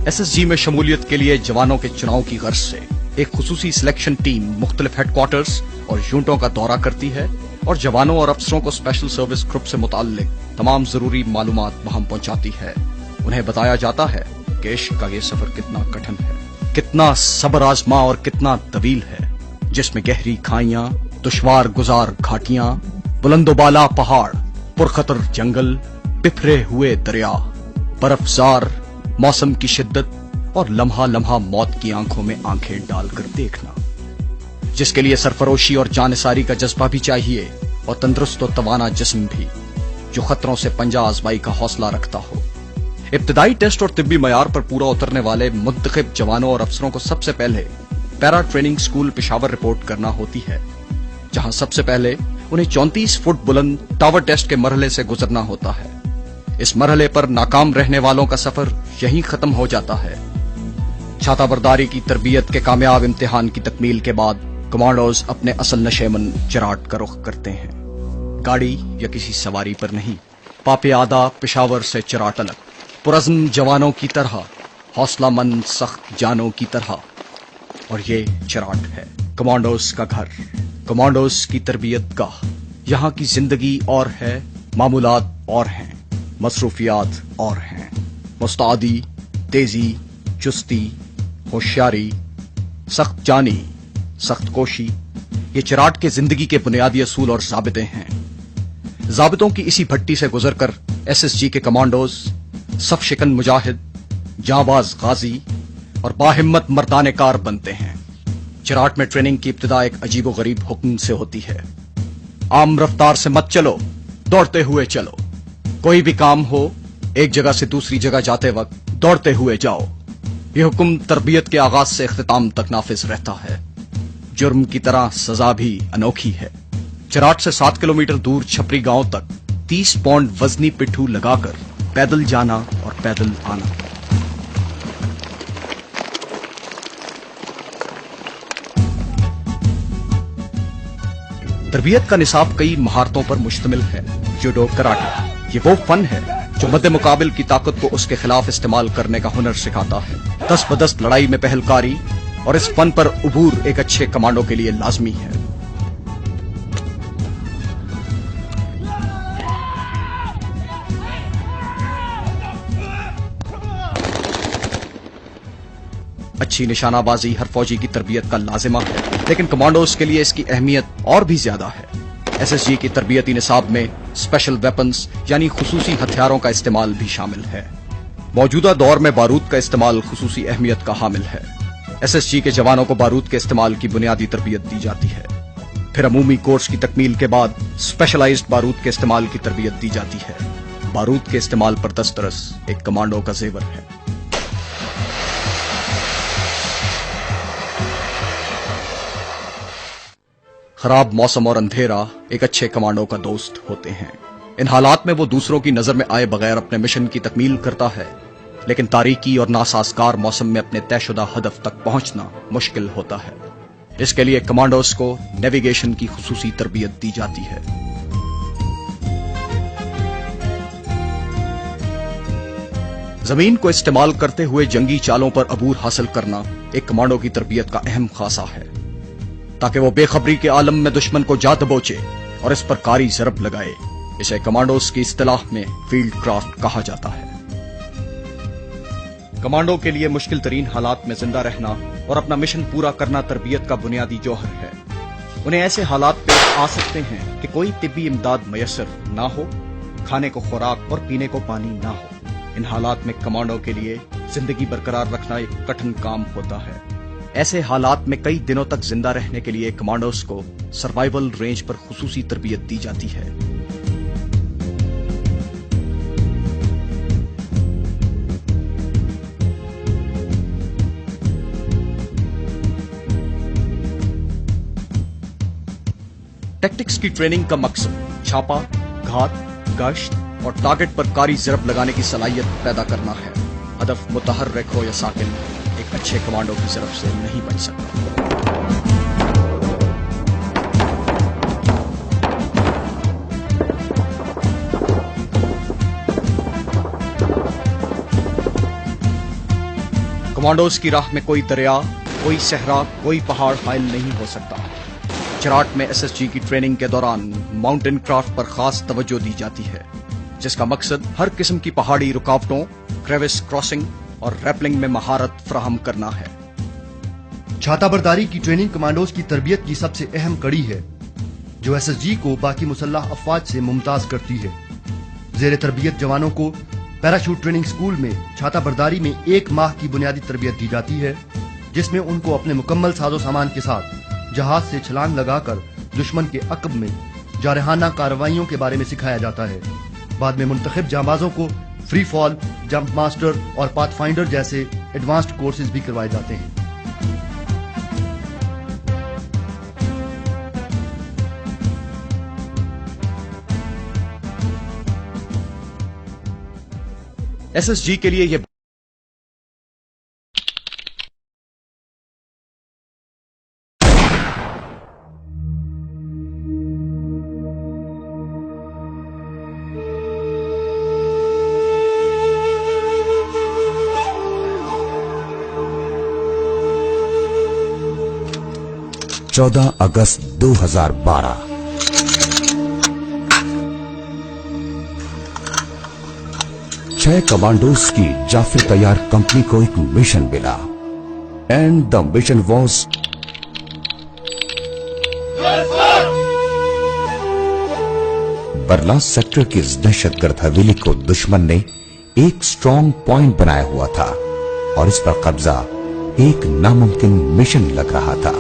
SSG में शमूलियत के लिए जवानों के चुनाव की गर्ज से एक खुसूसी सिलेक्शन टीम मुख्तलिफ हेडक्वार्टर्स और यूनिटों का दौरा करती है और जवानों और अफसरों को स्पेशल सर्विस ग्रुप से मुताल्लिक तमाम जरूरी मालूमात वहां पहुंचाती है। उन्हें बताया जाता है कि इश्क का ये सफर कितना कठिन है, कितना सब्र आजमा और कितना तवील है, जिसमें गहरी खाइयां, दुश्वार गुजार घाटियां, बुलंदोबाला पहाड़, पुरखतर जंगल, बिखरे हुए दरिया, बर्फजार, मौसम की शिद्दत और लम्हा लम्हा मौत की आंखों में आंखें डालकर देखना, जिसके लिए सरफरोशी और जानिसारी का जज्बा भी चाहिए और तंदुरुस्त और तवाना जिस्म भी, जो खतरों से पंजा आजमाई का हौसला रखता हो। इब्तदाई टेस्ट और तिब्बी मयार पर पूरा उतरने वाले मुंतखब जवानों और अफसरों को सबसे पहले para training school Peshawar report करना होती है, जहां सबसे पहले उन्हें 34 फुट बुलंद टावर टेस्ट के मरहले से गुजरना होता है। इस मरहले पर नाकाम रहने वालों का सफर यहीं खत्म हो जाता है। छाताबरदारी की तरबियत के कामयाब इम्तिहान की तकमील के बाद कमांडोज अपने असल नशेमन चराट का रुख करते हैं। गाड़ी या किसी सवारी पर नहीं, पापे आदा पेशावर से चराट अलग, पुरज़्म जवानों की तरह, हौसलामंद सख्त जानों की तरह। और ये चराट है कमांडोज का घर, कमांडोज की तरबियत गाह। यहाँ की जिंदगी और है, मामूलात और हैं, मसरूफियात और हैं। मुस्तादी, तेजी, चुस्ती, होशियारी, सख्त जानी, सख्त कोशी, ये चराट के जिंदगी के बुनियादी असूल और ज़ाबिते हैं। ज़ाबितों की इसी भट्टी से गुजरकर SSG के कमांडोज सफ शिकन मुजाहिद, जांबाज गाजी और बाहिम्मत मर्दाने कार बनते हैं। चराट में ट्रेनिंग की इब्तिदा एक अजीबो गरीब हुक्म से होती है। आम रफ्तार से मत चलो, दौड़ते हुए चलो। कोई भी काम हो, एक जगह से दूसरी जगह जाते वक्त दौड़ते हुए जाओ। यह हुक्म तरबियत के आगाज से इख्तिताम तक नाफिज रहता है। जुर्म की तरह सजा भी अनोखी है। चराट से 7 किलोमीटर दूर छपरी गांव तक 30 पौंड वजनी पिट्ठू लगाकर पैदल जाना और पैदल आना। तरबियत का निसाब कई महारतों पर मुश्तमिल है। जूडो, कराटे, ये वो फन है जो मद्दे मुकाबिल की ताकत को उसके खिलाफ इस्तेमाल करने का हुनर सिखाता है। दस्त बदस्त लड़ाई में पहलकारी और इस फन पर उबूर एक अच्छे कमांडो के लिए लाजमी है। अच्छी निशानाबाजी हर फौजी की तरबियत का लाजिमा है, लेकिन कमांडोज के लिए इसकी अहमियत और भी ज्यादा है। SSG की तरबियती निसाब में स्पेशल वेपन्स यानी खुसूसी हथियारों का इस्तेमाल भी शामिल है। मौजूदा दौर में बारूद का इस्तेमाल खुसूसी अहमियत का हामिल है। SSG के जवानों को बारूद के इस्तेमाल की बुनियादी तरबियत दी जाती है। फिर अमूमी कोर्स की तकमील के बाद स्पेशलाइज्ड बारूद के इस्तेमाल की तरबियत दी जाती है। बारूद के इस्तेमाल पर दस्तरस एक कमांडो का जेवर है। खराब मौसम और अंधेरा एक अच्छे कमांडो का दोस्त होते हैं। इन हालात में वो दूसरों की नजर में आए बगैर अपने मिशन की तकमील करता है, लेकिन तारीकी और नासाजगार मौसम में अपने तयशुदा हदफ तक पहुंचना मुश्किल होता है। इसके लिए कमांडोज को नेविगेशन की खुसूसी तरबियत दी जाती है। जमीन को इस्तेमाल करते हुए जंगी चालों पर अबूर हासिल करना एक कमांडो की तरबियत का अहम खासा है, ताकि वो बेखबरी के आलम में दुश्मन को जा दबोचे और इस पर कारी जरब लगाए। इसे कमांडोज की इस्तिलाह में फील्ड क्राफ्ट कहा जाता है। कमांडो के लिए मुश्किल तरीन हालात में जिंदा रहना और अपना मिशन पूरा करना तरबियत का बुनियादी जौहर है। उन्हें ऐसे हालात पेश आ सकते हैं कि कोई तिब्बी इमदाद मयसर ना हो, खाने को खुराक और पीने को पानी ना हो। इन हालात में कमांडो के लिए जिंदगी बरकरार रखना एक कठिन काम होता है। ऐसे हालात में कई दिनों तक जिंदा रहने के लिए कमांडोज को सर्वाइवल रेंज पर खुसूसी तरबियत दी जाती है। टेक्टिक्स की ट्रेनिंग का मकसद छापा, घात, गश्त और टारगेट पर कारी जरब लगाने की सलाहियत पैदा करना है। हदफ मुतहर्रिक हो या साकिन, एक अच्छे कमांडो की तरफ से नहीं बच सकता। कमांडोज की राह में कोई दरिया, कोई सहरा, कोई पहाड़ हायल नहीं हो सकता। चराट में एसएसजी की ट्रेनिंग के दौरान माउंटेन क्राफ्ट पर खास तवज्जो दी जाती है, जिसका मकसद हर किस्म की पहाड़ी रुकावटों, क्रेविस क्रॉसिंग और रैपलिंग में महारत फराहम करना है। छाताबरदारी की ट्रेनिंग कमांडोज की तरबियत की सबसे अहम कड़ी है, जो एसएसजी को बाकी मुसल्लह अफवाज से मुमताज करती है। जेर तरबियत जवानों को पैराशूट ट्रेनिंग स्कूल में छाताबरदारी में 1 माह की बुनियादी तरबियत दी जाती है, जिसमें उनको अपने मुकम्मल साजो सामान के साथ जहाज से छलांग लगाकर दुश्मन के अकब में जारहाना कार्रवाइयों के बारे में सिखाया जाता है। बाद में मुंतखब जांबाजों को फ्री फॉल, जंप मास्टर और पाथफाइंडर जैसे एडवांस्ड कोर्सेज भी करवाए जाते हैं। एसएसजी के लिए यह अगस्त 2012 6 कमांडोज की जाफर तैयार कंपनी को एक मिशन मिला and the mission was Barla sector की इस दहशतगर्द हवेली को दुश्मन ने एक स्ट्रॉन्ग पॉइंट बनाया हुआ था और इस पर कब्जा एक नामुमकिन मिशन लग रहा था।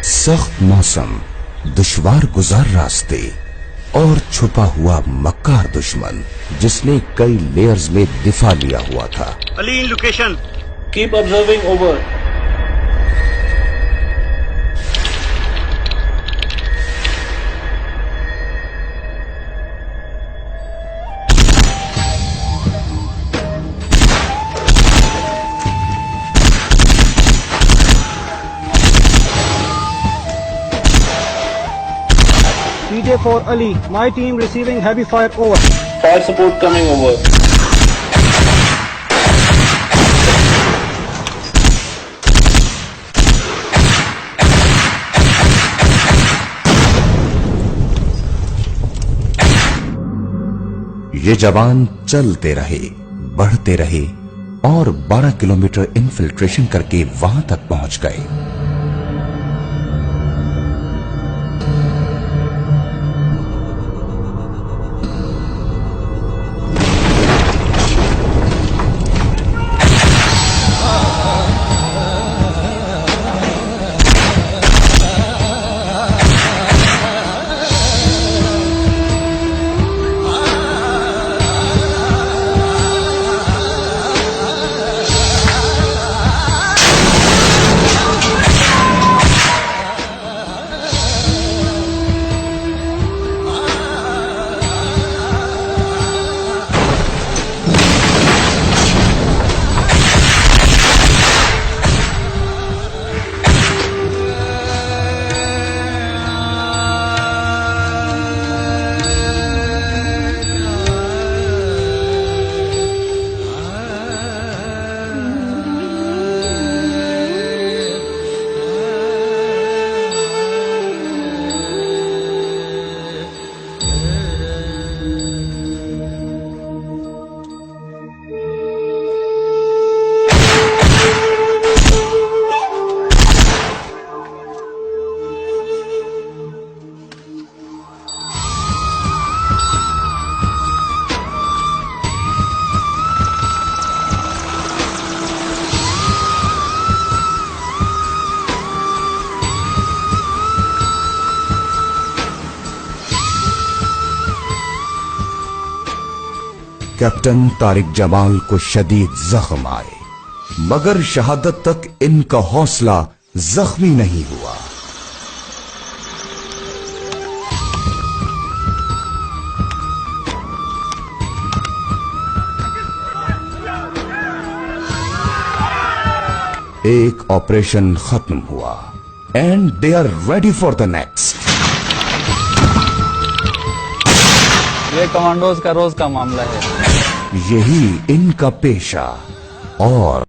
सख्त मौसम, दुश्वार गुजार रास्ते और छुपा हुआ मक्कार दुश्मन जिसने कई लेयर्स में दिफा लिया हुआ था। Ali in location. Keep observing over. DJ4 Ali, my team receiving heavy fire over. Fire support coming over. ये जवान चलते रहे, बढ़ते रहे और 12 किलोमीटर इन्फिल्ट्रेशन करके वहां तक पहुंच गए। कैप्टन तारिक जमाल को शदीद जख्म आए, मगर शहादत तक इनका हौसला जख्मी नहीं हुआ। एक ऑपरेशन खत्म हुआ and they are ready for the next. ہمارے کمانڈوز کا روز کا معاملہ ہے. یہی ان کا پیشہ اور